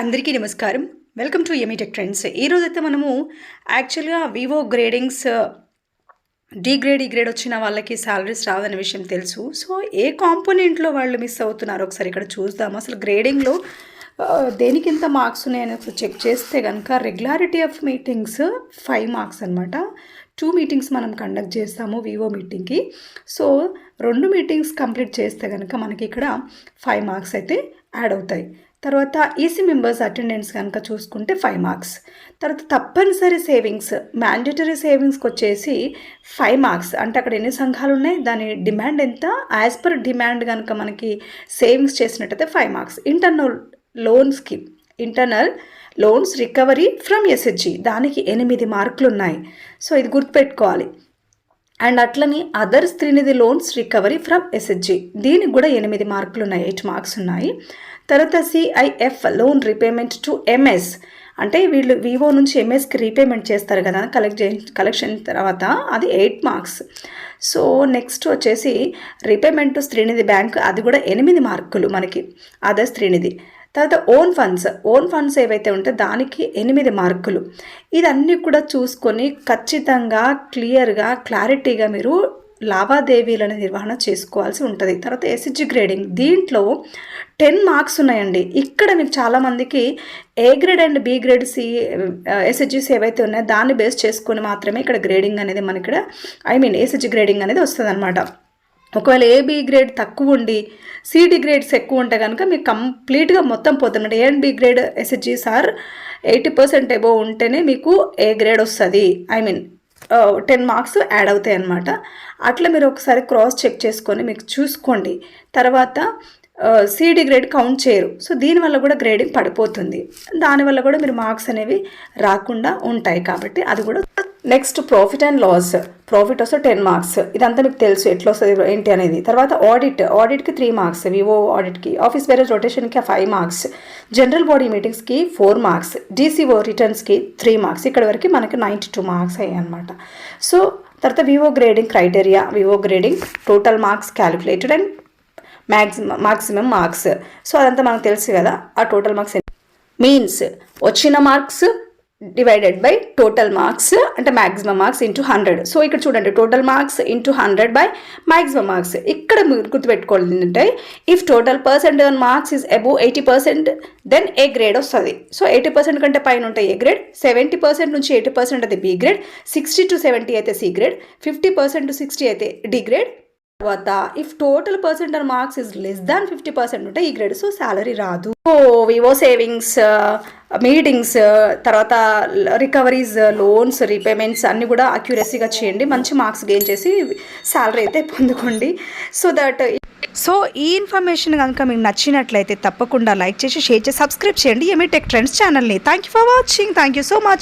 అందరికీ నమస్కారం. Welcome to Emitech trends. ఈరోజైతే మనము యాక్చువల్గా VO gradings D grade E grade వచ్చిన వాళ్ళకి శాలరీస్ రాదనే విషయం తెలుసు. సో ఏ కాంపోనెంట్లో వాళ్ళు మిస్ అవుతున్నారో ఒకసారి ఇక్కడ చూద్దాము. అసలు గ్రేడింగ్లో దేనికి ఎంత మార్క్స్ ఉన్నాయని ఒకసారి చెక్ చేస్తే కనుక రెగ్యులారిటీ ఆఫ్ మీటింగ్స్ 5 మార్క్స్ అనమాట. 2 మీటింగ్స్ మనం కండక్ట్ చేస్తాము వివో మీటింగ్కి. సో 2 మీటింగ్స్ కంప్లీట్ చేస్తే కనుక మనకి ఇక్కడ 5 మార్క్స్ అయితే యాడ్ అవుతాయి. తర్వాత ఈసీ మెంబర్స్ అటెండెన్స్ కనుక చూసుకుంటే 5 మార్క్స్. తర్వాత తప్పనిసరి సేవింగ్స్ మ్యాండేటరీ సేవింగ్స్కి వచ్చేసి 5 మార్క్స్. అంటే అక్కడ ఎన్ని సంఘాలు ఉన్నాయి, దాని డిమాండ్ ఎంత, యాజ్ పర్ డిమాండ్ కనుక మనకి సేవింగ్స్ చేసినట్టయితే 5 marks. Internal loans recovery from SHG దానికి 8 మార్కులు ఉన్నాయి. సో ఇది గుర్తుపెట్టుకోవాలి. అండ్ అట్లని other Srinidhi loans recovery from SHG దీనికి కూడా 8 మార్కులు ఉన్నాయి, 8 మార్క్స్ ఉన్నాయి. తర్వాత CIF loan repayment to MS అంటే వీళ్ళు వివో నుంచి ఎంఎస్కి రీపేమెంట్ చేస్తారు కదా కలెక్షన్ తర్వాత, అది 8 మార్క్స్. సో నెక్స్ట్ వచ్చేసి రీపేమెంట్ టు శ్రీనిధి బ్యాంక్, అది కూడా 8 మార్కులు మనకి అదర్ శ్రీనిధి. తర్వాత ఓన్ ఫండ్స్ ఏవైతే ఉంటే దానికి 8 మార్కులు. ఇదన్నీ కూడా చూసుకొని ఖచ్చితంగా క్లియర్గా క్లారిటీగా మీరు లావాదేవీలను నిర్వహణ చేసుకోవాల్సి ఉంటుంది. తర్వాత ఎస్హెచ్జి గ్రేడింగ్ దీంట్లో 10 మార్క్స్ ఉన్నాయండి. ఇక్కడ మీకు చాలామందికి A grade and B grade ఎస్హెచ్జిస్ ఏవైతే ఉన్నాయో దాన్ని బేస్ చేసుకొని మాత్రమే ఇక్కడ గ్రేడింగ్ అనేది మన ఇక్కడ ఎస్హెచ్జి గ్రేడింగ్ అనేది వస్తుంది అనమాట. ఒకవేళ ఏబి గ్రేడ్ తక్కువ ఉండి సిడి గ్రేడ్స్ ఎక్కువ ఉంటే కనుక మీకు కంప్లీట్గా మొత్తం పోతుంది. ఏ అండ్ బి గ్రేడ్ ఎస్హెచ్జిస్ ఆర్ 80% అబోవ్ ఉంటేనే మీకు ఏ గ్రేడ్ వస్తుంది. 10 మార్క్స్ యాడ్ అవుతాయి అన్నమాట. అట్లా మీరు ఒకసారి క్రాస్ చెక్ చేసుకొని మీకు చూసుకోండి. తర్వాత సిడి గ్రేడ్ కౌంట్ చేయరు. సో దీనివల్ల కూడా గ్రేడింగ్ పడిపోతుంది. దానివల్ల కూడా మీరు మార్క్స్ అనేవి రాకుండా ఉంటాయి. కాబట్టి అది కూడా. Next profit and loss. Profit వస్తే 10 మార్క్స్. ఇదంతా మీకు తెలుసు ఎట్లా వస్తుంది ఏంటి అనేది. తర్వాత ఆడిట్కి 3 మార్క్స్, వివో ఆడిట్కి. ఆఫీస్ బేరేజ్ రొటేషన్కి 5 మార్క్స్. జనరల్ బాడీ మీటింగ్స్కి 4 మార్క్స్. డీసీఓ రిటర్న్స్కి 3 మార్క్స్. ఇక్కడ వరకు మనకి 92 మార్క్స్ అయ్యాయి అనమాట. సో తర్వాత VO grading criteria, VO grading total marks calculated and maximum marks. So అదంతా మనకు తెలుసు కదా. ఆ టోటల్ మార్క్స్ మీన్స్ వచ్చిన marks divided by total marks అంటే మ్యాక్సిమం మార్క్స్ ఇంటూ 100. సో ఇక్కడ చూడండి, total marks into 100 by maximum marks. ఇక్కడ మీరు గుర్తుపెట్టుకోవాలి ఏంటంటే if total percent on marks is above 80% then A grade వస్తుంది. సో 80% కంటే పైన ఉంటాయి ఏ గ్రేడ్, 70% నుంచి 80% అయితే బి గ్రేడ్, 60 to 70 అయితే సి గ్రేడ్, 50% to 60 అయితే డి గ్రేడ్. తర్వాత if total percent on marks is less than 50% ఉంటే ఈ గ్రేడ్. సో శాలరీ రాదు. సో వివో సేవింగ్స్ మీటింగ్స్ తర్వాత రికవరీస్ లోన్స్ రీపేమెంట్స్ అన్నీ కూడా అక్యురసీగా చేయండి. మంచి మార్క్స్ గెయిన్ చేసి శాలరీ అయితే పొందుకోండి. సో ఈ ఇన్ఫర్మేషన్ కనుక మీకు నచ్చినట్లయితే తప్పకుండా లైక్ చేసి షేర్ చేసి సబ్స్క్రైబ్ చేయండి ఎమీటెక్ ట్రెండ్స్ ఛానల్ని. Thank you for watching. Thank you so much.